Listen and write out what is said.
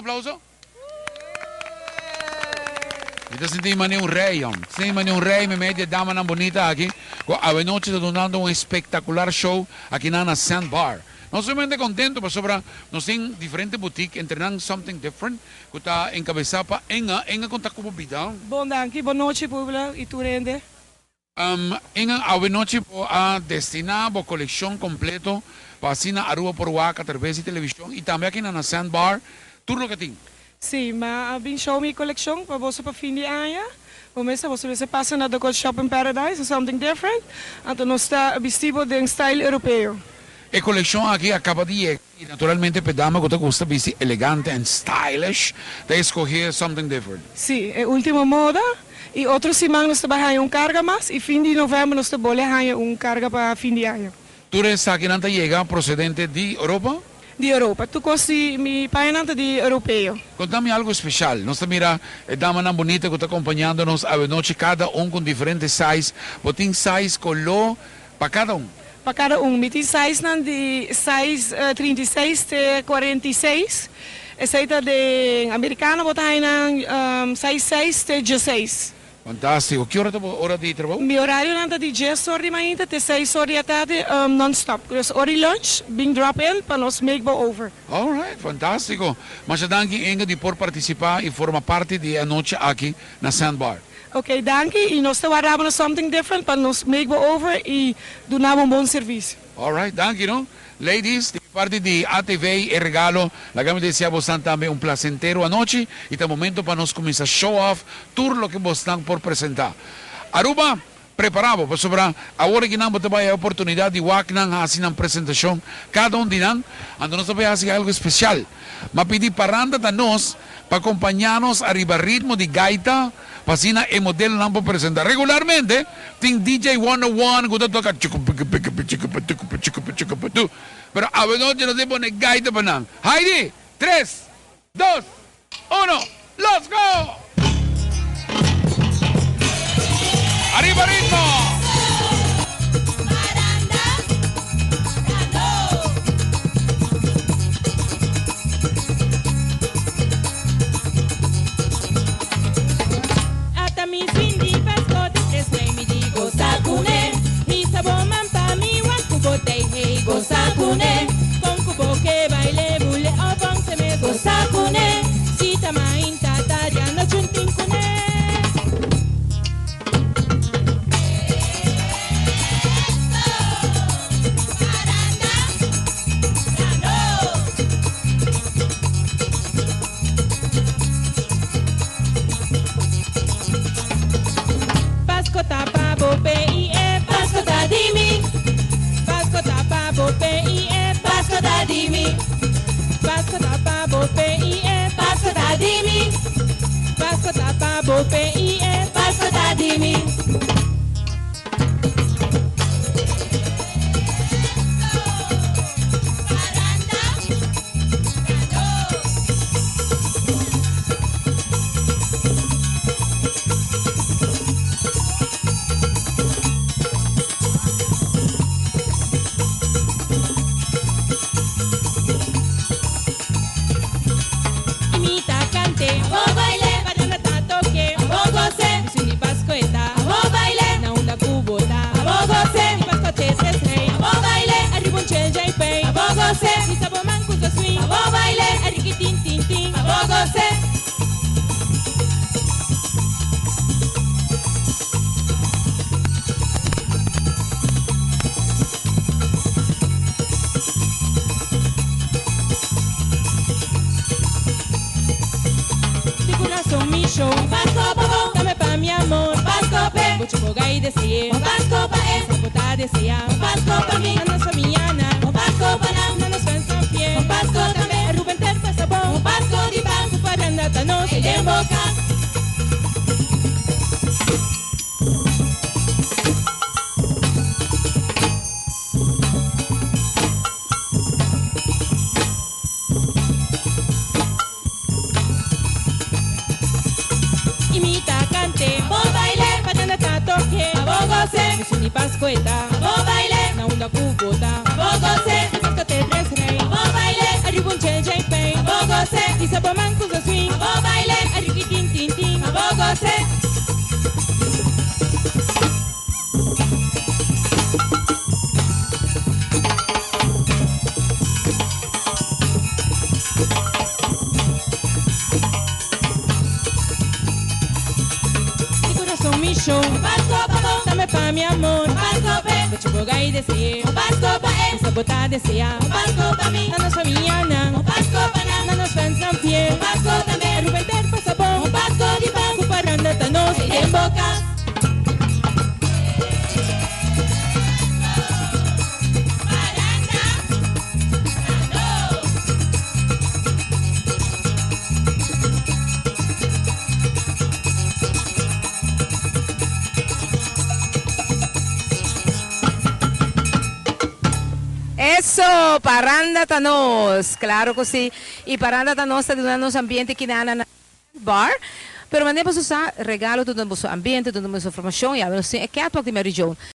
aplauso? Ito senti mani un rey, senti mani un rey, me media dama ng bonita aqui. Avenoche está dando un espectacular show aqui na Sandbar. Não somente contento, mas sobra nós tem diferentes boutiques, entrenando something different, que está encabeçado para enga contato com o bidão. Bom, danke, boa noite, público, e tu rende? Enga avenoche a destinar a coleção completo para assinar a rua por Waka, através de televisão e também aqui na Sandbar, tudo o que tem. Sim, mas vim show minha coleção para você para fim de ano. Começa você passa na Dogot Shopping Paradise, something different. Então nós está vestido de style europeu. A coleção aqui acaba de chegar e naturalmente pedama que gosta de vestir elegante and stylish, de escolher something different. Sim, é a última moda. E outro semana nós trabalhamos carga mais e fim de novembro nós trabalhamos carga para fim de ano. Tu eres aqui na chega procedente de Europa? De Europa. Tu costi mi painante de europeu. Contame algo especial. Nós mira a dama não bonita que está acompanhando-nos a noite, cada com diferentes size. Botin size color para cada Para cada tem size de size 36 até 46. Essa de americana botar aí na size 6 até 16. Fantástico. Que hora de trabalho? Meu horário é de 10 horas de manhã até 6 horas da tarde non-stop. Dus hora de lunch, bem drop-in para nós make over. All right, fantástico. Mas danke Inga de por participar e formar parte da noite aqui na Sandbar. Ok, danke. E nós trabalhamos something different para nós make over e dar bom serviço. All right, danke, no? Ladies, de parte de ATV e regalo, lagamos deseamos também placentero anoche e tá momento para nós começar show off tudo o que vos estão por apresentar. Aruba, preparado para sobrar agora que não vai a oportunidade de waknang fazer uma apresentação cada de nós, ando nós vai fazer algo especial. Mas pedir paranda da nós para acompanhar-nos a ritmo de gaita. Pasina e modelo não para apresentar. Regularmente, tem DJ 101 que toca pero a noche nos demos de gaita para nada. Heidi, 3, 2, 1, let's go! ¡Arriba ritmo! Gozakune, con cubo que baile bule o bon se me gozakune, si tamain tata ya no chuntinkune. Pasco tapa bope y pasco tadimi. Tapa bope i pasko dadimi. Pasko tapa bope i pasko dadimi. Pasko tapa bope i pasko dadimi. Mucho gai desea, Pasco pa es, Pasco desea, Pasco pa mí, no soy millana, Pasco pa no nos cansan pie, Pasco también, Rubén terza sabón, Pasco di pan, para andar no se le boca. Imita, cante, vos baile, patana toque, abogose, mi pascueta, vos baile, na una cubota, abogose, mi pasco te tres rey, vos baile, arriba un chenche pay, abogose, y se poman pa mi amor. Un Pasko pe. Bechugogay desea. Un Pasko pa esa bota desea. Un Pasko pa mi. Nanos familiana. Un Pasko pa na. Nanos fans ng pie. Un Pasko también. Ruben ter pasabong. Un Pasko di pa. Kuparanda tanos. En boca. Eso, Paranda Tanos. Claro que sí. Y Paranda Tanos está dando un ambiente que nada na bar. Pero mandemos usar regalo, tudo no ambiente, tudo na informação, e a você é que a tua região.